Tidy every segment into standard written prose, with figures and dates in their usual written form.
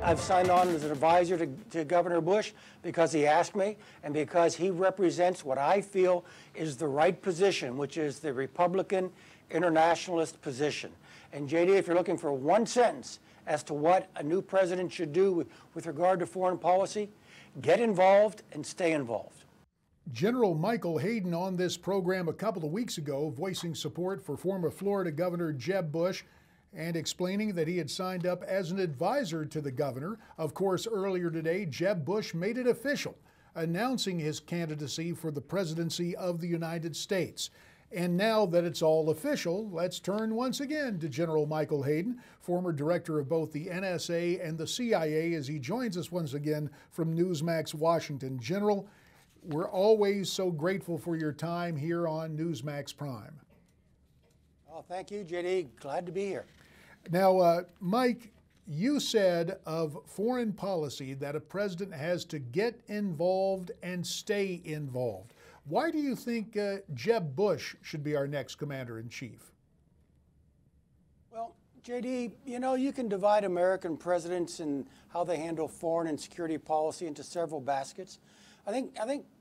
I've signed on as an advisor to Governor Bush because he asked me and because he represents what I feel is the right position, which is the Republican internationalist position. And JD, if you're looking for one sentence as to what a new president should do with regard to foreign policy, get involved and stay involved. General Michael Hayden on this program a couple of weeks ago, voicing support for former Florida Governor Jeb Bush and explaining that he had signed up as an advisor to the governor. Of course, earlier today, Jeb Bush made it official, announcing his candidacy for the presidency of the United States. And now that it's all official, let's turn once again to General Michael Hayden, former director of both the NSA and the CIA, as he joins us once again from Newsmax Washington. General, we're always so grateful for your time here on Newsmax Prime. Oh, thank you, JD. Glad to be here. Now, Mike, you said of foreign policy that a president has to get involved and stay involved. Why do you think Jeb Bush should be our next commander-in-chief? Well, JD, you know, you can divide American presidents and how they handle foreign and security policy into several baskets. I think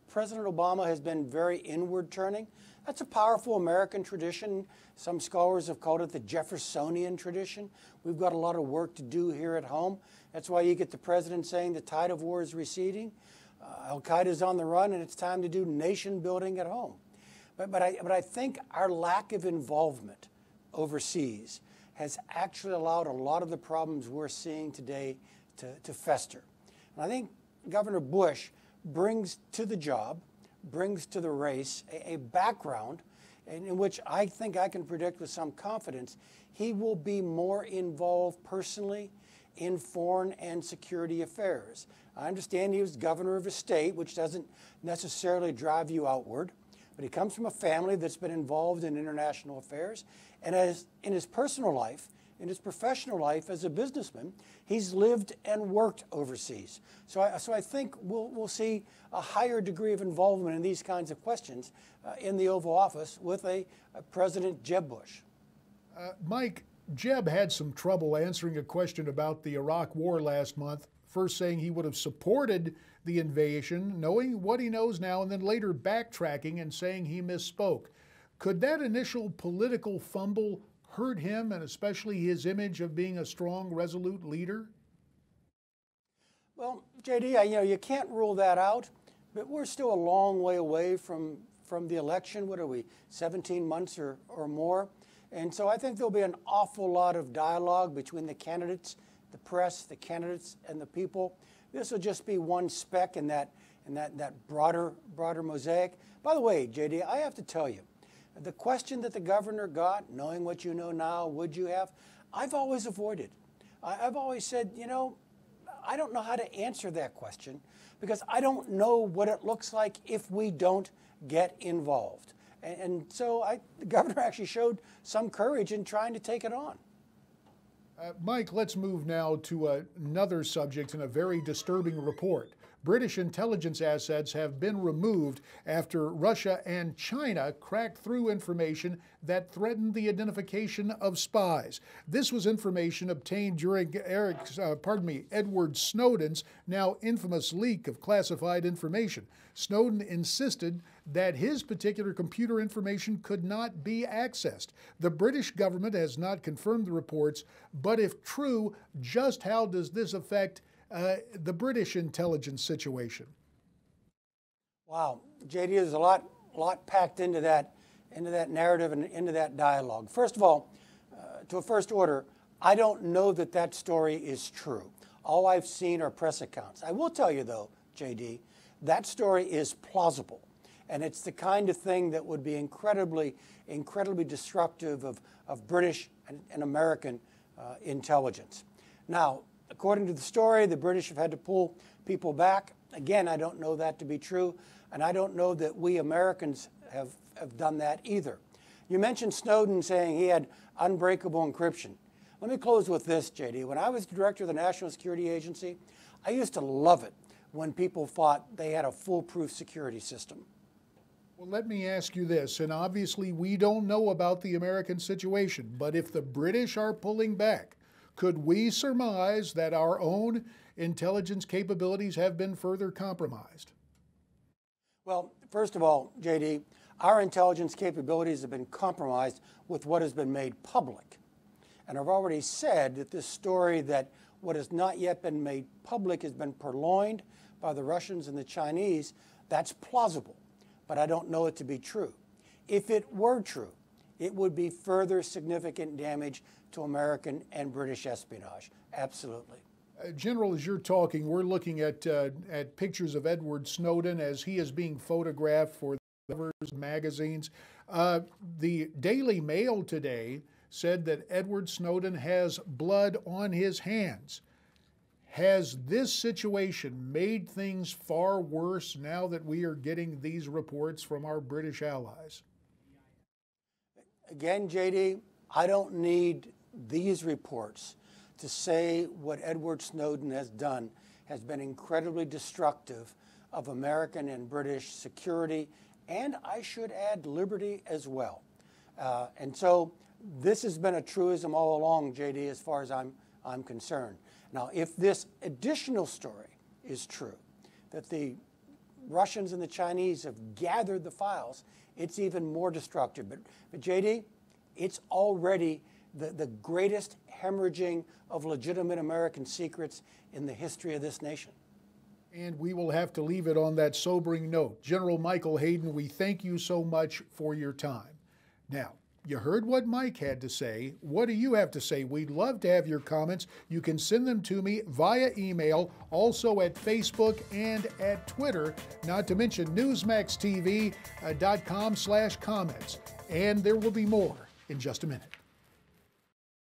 President Obama has been very inward-turning. That's a powerful American tradition. Some scholars have called it the Jeffersonian tradition. We've got a lot of work to do here at home. That's why you get the president saying the tide of war is receding. Al-Qaeda is on the run, and it's time to do nation building at home. But I think our lack of involvement overseas has actually allowed a lot of the problems we're seeing today to fester. And I think Governor Bush brings to the job, brings to the race a background in which I think I can predict with some confidence he will be more involved personally in foreign and security affairs. I understand he was governor of a state, which doesn't necessarily drive you outward, but he comes from a family that's been involved in international affairs. And as in his personal life, in his professional life as a businessman, he's lived and worked overseas. So I think we'll see a higher degree of involvement in these kinds of questions in the Oval Office with a President Jeb Bush. Mike, Jeb had some trouble answering a question about the Iraq War last month, first saying he would have supported the invasion, knowing what he knows now, and then later backtracking and saying he misspoke. Could that initial political fumble hurt him and especially his image of being a strong, resolute leader? Well, JD, you can't rule that out, but we're still a long way away from the election. What are we, 17 months or more? And so I think there'll be an awful lot of dialogue between the candidates, the press, the candidates, and the people. This will just be one speck in that broader mosaic. By the way, JD, I have to tell you, the question that the governor got, knowing what you know now, would you have? I've always avoided. I've always said, I don't know how to answer that question because I don't know what it looks like if we don't get involved. And so the governor actually showed some courage in trying to take it on. Mike, let's move now to another subject and a very disturbing report. British intelligence assets have been removed after Russia and China cracked through information that threatened the identification of spies. This was information obtained during Edward Snowden's now infamous leak of classified information. Snowden insisted that his particular computer information could not be accessed. The British government has not confirmed the reports, but if true, just how does this affect the British intelligence situation? Wow, JD, there's a lot packed into that narrative and into that dialogue. First of all, to a first order, I don't know that story is true. All I've seen are press accounts. I will tell you though, JD, that story is plausible, and it's the kind of thing that would be incredibly disruptive of British and American intelligence. Now, according to the story, the British have had to pull people back. Again, I don't know that to be true, and I don't know that we Americans have done that either. You mentioned Snowden saying he had unbreakable encryption. Let me close with this, JD. When I was director of the National Security Agency, I used to love it when people thought they had a foolproof security system. Well, let me ask you this, and obviously we don't know about the American situation, but if the British are pulling back, Could we surmise that our own intelligence capabilities have been further compromised? Well, first of all, JD, our intelligence capabilities have been compromised with what has been made public. And I've already said that this story that what has not yet been made public has been purloined by the Russians and the Chinese, that's plausible, but I don't know it to be true. If it were true, it would be further significant damage to American and British espionage. Absolutely. General, as you're talking, we're looking at pictures of Edward Snowden as he is being photographed for the covers, magazines. The Daily Mail today said that Edward Snowden has blood on his hands. Has this situation made things far worse now that we are getting these reports from our British allies? Again, JD, I don't need these reports to say what Edward Snowden has done has been incredibly destructive of American and British security, and I should add liberty as well. And so this has been a truism all along, JD, as far as I'm concerned. Now, if this additional story is true, that the Russians and the Chinese have gathered the files, it's even more destructive. But JD, it's already the greatest hemorrhaging of legitimate American secrets in the history of this nation. And we will have to leave it on that sobering note. General Michael Hayden, we thank you so much for your time. Now, you heard what Mike had to say. What do you have to say? We'd love to have your comments. You can send them to me via email, also at Facebook and at Twitter, not to mention newsmaxtv.com/comments. And there will be more in just a minute.